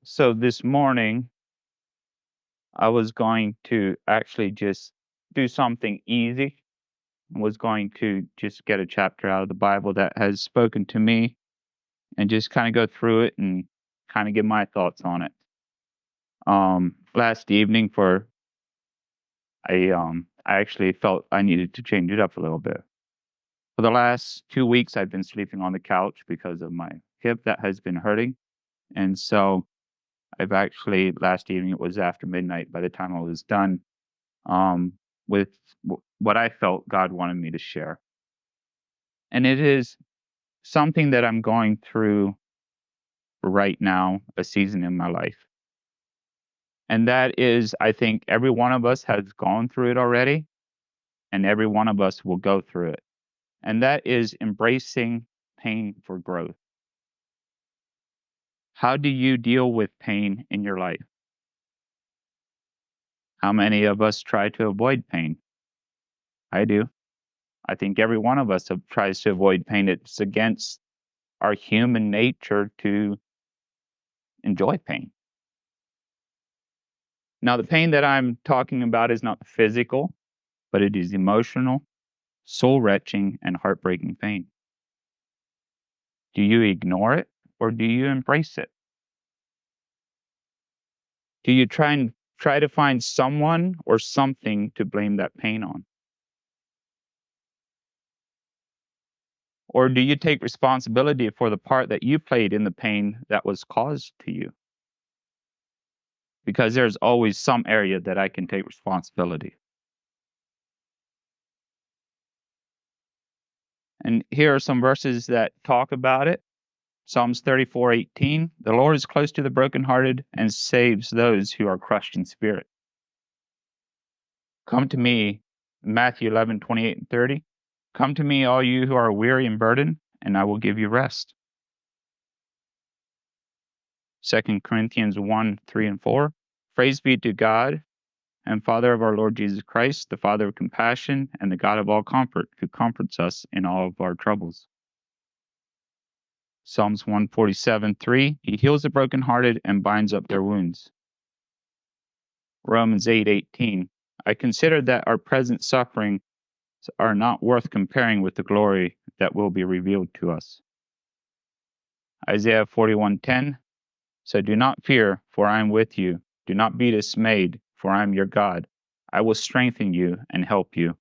So this morning, I was going to actually just do something easy. I was going to just get a chapter out of the Bible that has spoken to me and just kind of go through it and kind of give my thoughts on it. Last evening I actually felt I needed to change it up a little bit. For the last 2 weeks, I've been sleeping on the couch because of my hip that has been hurting. And so I've actually, last evening, it was after midnight by the time I was done um, with what I felt God wanted me to share. And it is something that I'm going through right now, a season in my life. And that is, I think every one of us has gone through it already, and every one of us will go through it. And that is embracing pain for growth. How do you deal with pain in your life? How many of us try to avoid pain? I do. I think every one of us tries to avoid pain. It's against our human nature to enjoy pain. Now, the pain that I'm talking about is not physical, but it is emotional, soul wrenching, and heartbreaking pain. Do you ignore it or do you embrace it? Do you try to find someone or something to blame that pain on? Or do you take responsibility for the part that you played in the pain that was caused to you? Because there's always some area that I can take responsibility. And here are some verses that talk about it. Psalms 34:18, the Lord is close to the brokenhearted and saves those who are crushed in spirit. Come to me, Matthew 11:28 and 30. Come to me, all you who are weary and burdened, and I will give you rest. 2 Corinthians 1:3 and 4. Praise be to God and Father of our Lord Jesus Christ, the Father of compassion and the God of all comfort, who comforts us in all of our troubles. Psalms 147:3. He heals the brokenhearted and binds up their wounds. Romans 8:18. I consider that our present sufferings are not worth comparing with the glory that will be revealed to us. Isaiah 41:10. So do not fear, for I am with you. Do not be dismayed, for I am your God. I will strengthen you and help you.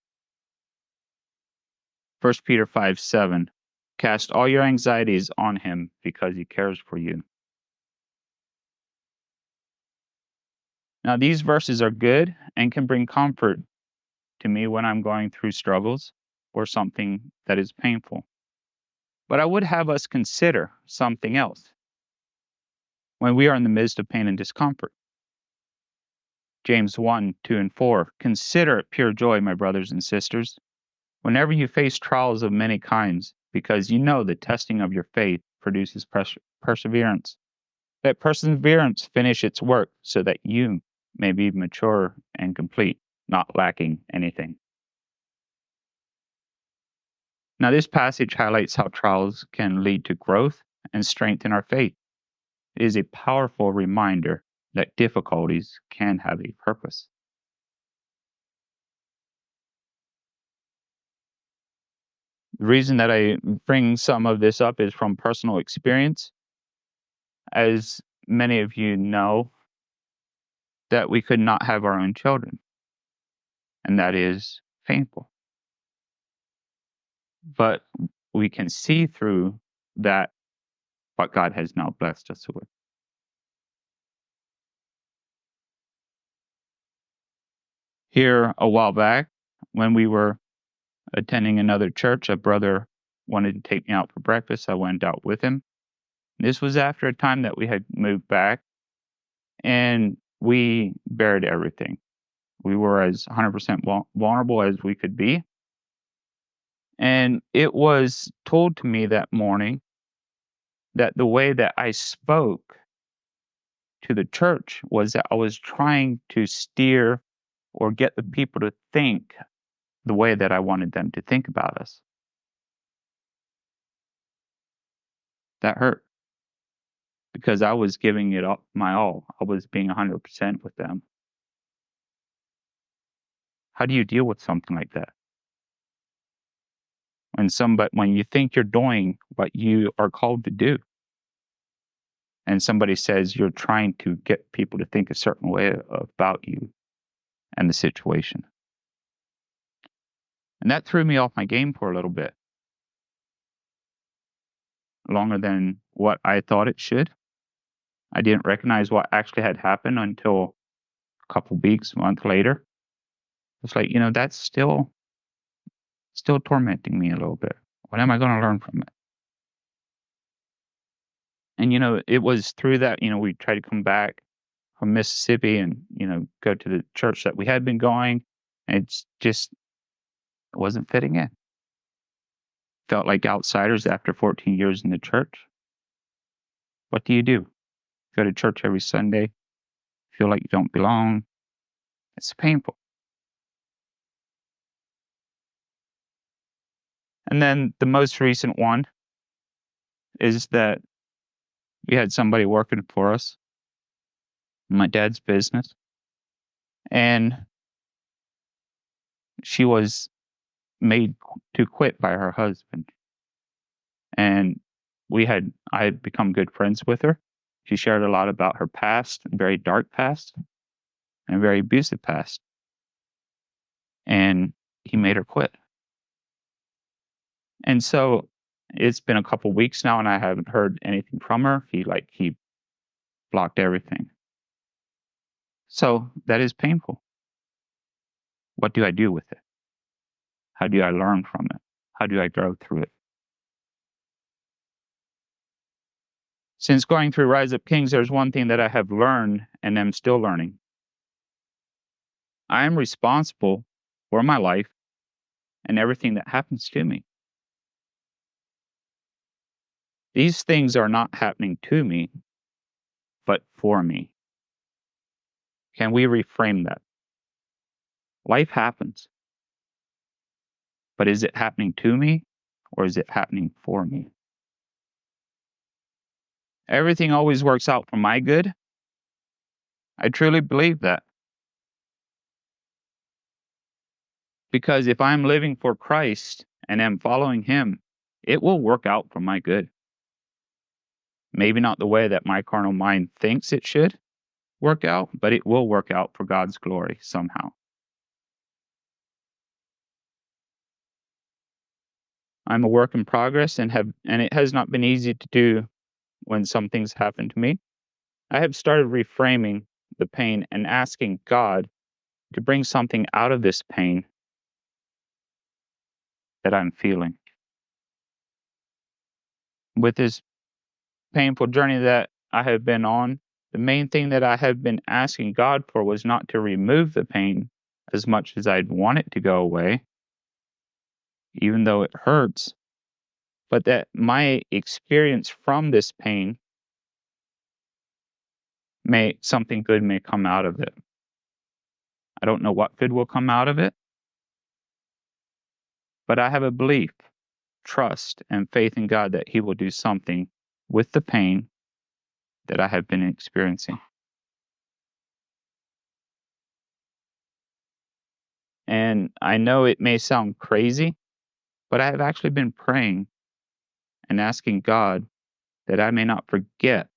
1 Peter 5:7. Cast all your anxieties on him because he cares for you. Now, these verses are good and can bring comfort to me when I'm going through struggles or something that is painful. But I would have us consider something else when we are in the midst of pain and discomfort. James 1:2 and 4. Consider it pure joy, my brothers and sisters, whenever you face trials of many kinds, because you know the testing of your faith produces perseverance. Let perseverance finish its work so that you may be mature and complete, not lacking anything. Now, this passage highlights how trials can lead to growth and strengthen our faith. It is a powerful reminder that difficulties can have a purpose. The reason that I bring some of this up is from personal experience. As many of you know, that we could not have our own children, and that is painful. But we can see through that what God has now blessed us with. Here, a while back, when we were attending another church, a brother wanted to take me out for breakfast. I went out with him. This was after a time that we had moved back, and we buried everything. We were as 100% vulnerable as we could be. And it was told to me that morning that the way that I spoke to the church was that I was trying to steer or get the people to think the way that I wanted them to think about us. That hurt. because I was giving it up my all. I was being 100% with them. How do you deal with something like that? When you think you're doing what you are called to do, and somebody says you're trying to get people to think a certain way about you and the situation. And that threw me off my game for a little bit, longer than what I thought it should. I didn't recognize what actually had happened until a couple weeks, month later. It's like, that's still tormenting me a little bit. What am I going to learn from it? And it was through that, we tried to come back from Mississippi and, go to the church that we had been going. And it's just it wasn't fitting in. Felt like outsiders after 14 years in the church. What do? Go to church every Sunday, feel like you don't belong. It's painful. And then the most recent one is that we had somebody working for us in my dad's business, and she was made to quit by her husband. And I had become good friends with her. She shared a lot about her past, very dark past, and very abusive past. And he made her quit. And so it's been a couple weeks now, and I haven't heard anything from her. He blocked everything. So that is painful. What do I do with it? How do I learn from it? How do I grow through it? Since going through Rise Up Kings, there's one thing that I have learned and am still learning. I am responsible for my life and everything that happens to me. These things are not happening to me, but for me. Can we reframe that? Life happens. But is it happening to me or is it happening for me? Everything always works out for my good. I truly believe that. Because if I'm living for Christ and am following Him, it will work out for my good. Maybe not the way that my carnal mind thinks it should work out, but it will work out for God's glory somehow. I'm a work in progress and it has not been easy to do when some things happen to me. I have started reframing the pain and asking God to bring something out of this pain that I'm feeling. With this painful journey that I have been on, the main thing that I have been asking God for was not to remove the pain as much as I'd want it to go away, even though it hurts, but that my experience from this pain something good may come out of it. I don't know what good will come out of it, but I have a belief, trust, and faith in God that He will do something with the pain that I have been experiencing. And I know it may sound crazy, but I have actually been praying and asking God that I may not forget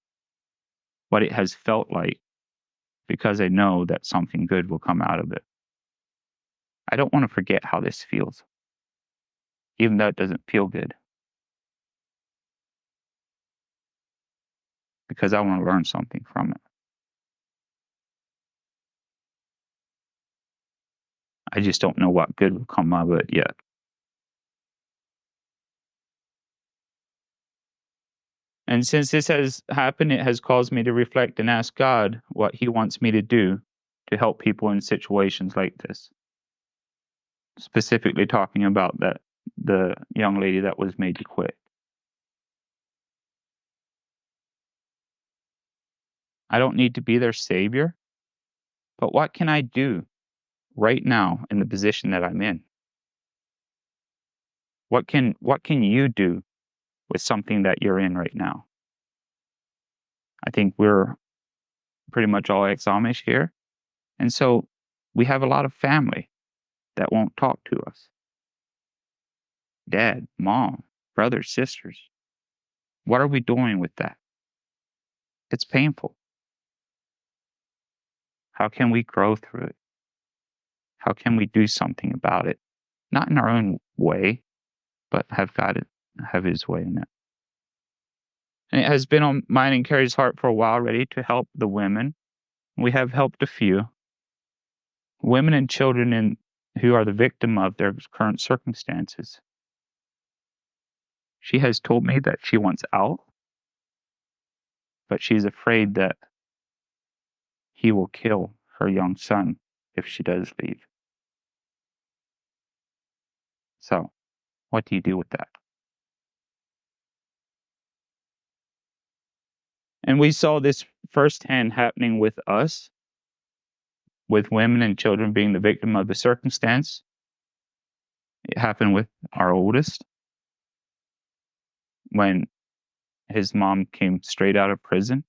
what it has felt like, because I know that something good will come out of it. I don't want to forget how this feels, even though it doesn't feel good, because I want to learn something from it. I just don't know what good will come out of it yet. And since this has happened, it has caused me to reflect and ask God what He wants me to do to help people in situations like this. Specifically talking about the young lady that was made to quit. I don't need to be their savior, but what can I do right now in the position that I'm in? What can you do with something that you're in right now? I think we're pretty much all ex-Amish here. And so we have a lot of family that won't talk to us. Dad, mom, brothers, sisters. What are we doing with that? It's painful. How can we grow through it? How can we do something about it? Not in our own way, but have God have his way in it. And it has been on mine and Carrie's heart for a while already to help the women. We have helped a few. Women and children who are the victim of their current circumstances. She has told me that she wants out, but she's afraid that he will kill her young son if she does leave. So, what do you do with that? And we saw this firsthand happening with us, with women and children being the victim of the circumstance. It happened with our oldest when his mom came straight out of prison,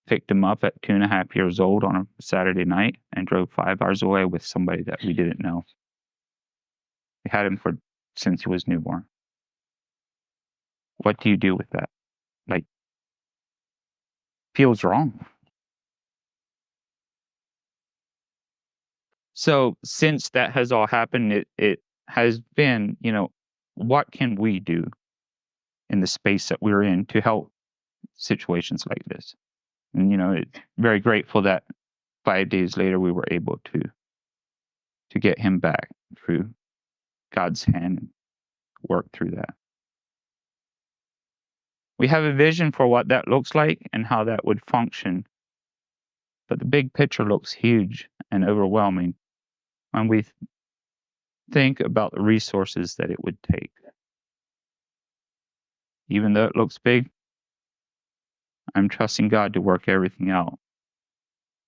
picked him up at 2.5 years old on a Saturday night, and drove 5 hours away with somebody that we didn't know. We had him since he was newborn. What do you do with that? Like, feels wrong. So since that has all happened, it has been, what can we do in the space that we're in to help situations like this? And, very grateful that 5 days later we were able to get him back through God's hand and work through that. We have a vision for what that looks like and how that would function. But the big picture looks huge and overwhelming when we think about the resources that it would take. Even though it looks big, I'm trusting God to work everything out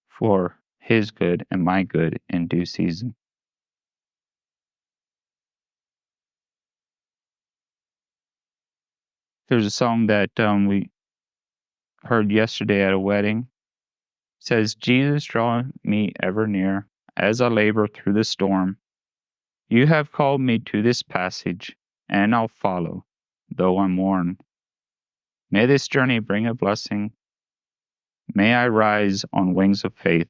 for his good and my good in due season. There's a song that we heard yesterday at a wedding. It says, Jesus, draw me ever near as I labor through the storm. You have called me to this passage, and I'll follow, though I'm worn. May this journey bring a blessing. May I rise on wings of faith.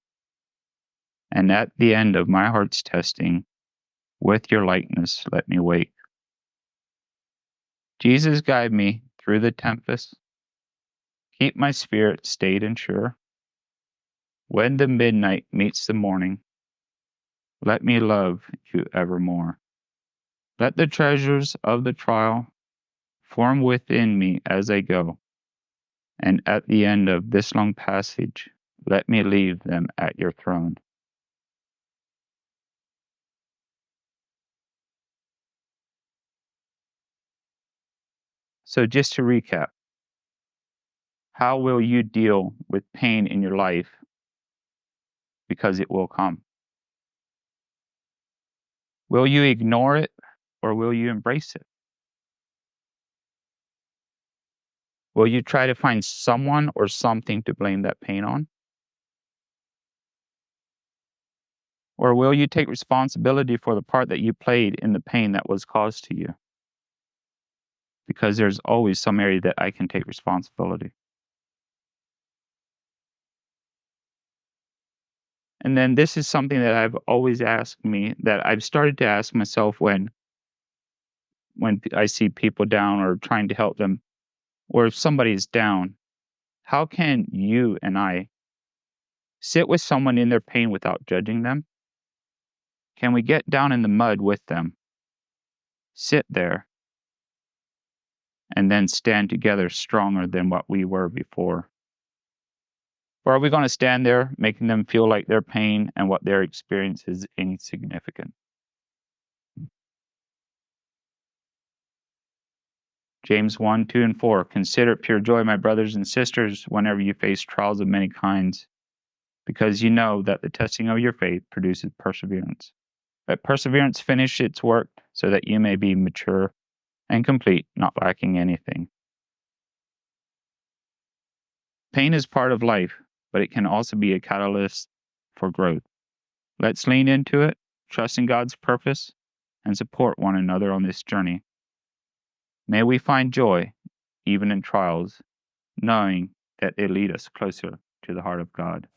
And at the end of my heart's testing, with your likeness, let me wake. Jesus, guide me through the tempest. Keep my spirit stayed and sure. When the midnight meets the morning, let me love you evermore. Let the treasures of the trial form within me as I go. And at the end of this long passage, let me leave them at your throne. So just to recap, how will you deal with pain in your life? Because it will come. Will you ignore it or will you embrace it? Will you try to find someone or something to blame that pain on? Or will you take responsibility for the part that you played in the pain that was caused to you? Because there's always some area that I can take responsibility. And then this is something that I've always asked me, that I've started to ask myself when I see people down or trying to help them, or if somebody's down, how can you and I sit with someone in their pain without judging them? Can we get down in the mud with them, sit there, and then stand together stronger than what we were before? Or are we going to stand there making them feel like their pain and what their experience is insignificant? James 1, 2, and 4. Consider it pure joy, my brothers and sisters, whenever you face trials of many kinds, because you know that the testing of your faith produces perseverance. Let perseverance finish its work so that you may be mature and complete, not lacking anything. Pain is part of life, but it can also be a catalyst for growth. Let's lean into it, trust in God's purpose, and support one another on this journey. May we find joy, even in trials, knowing that they lead us closer to the heart of God.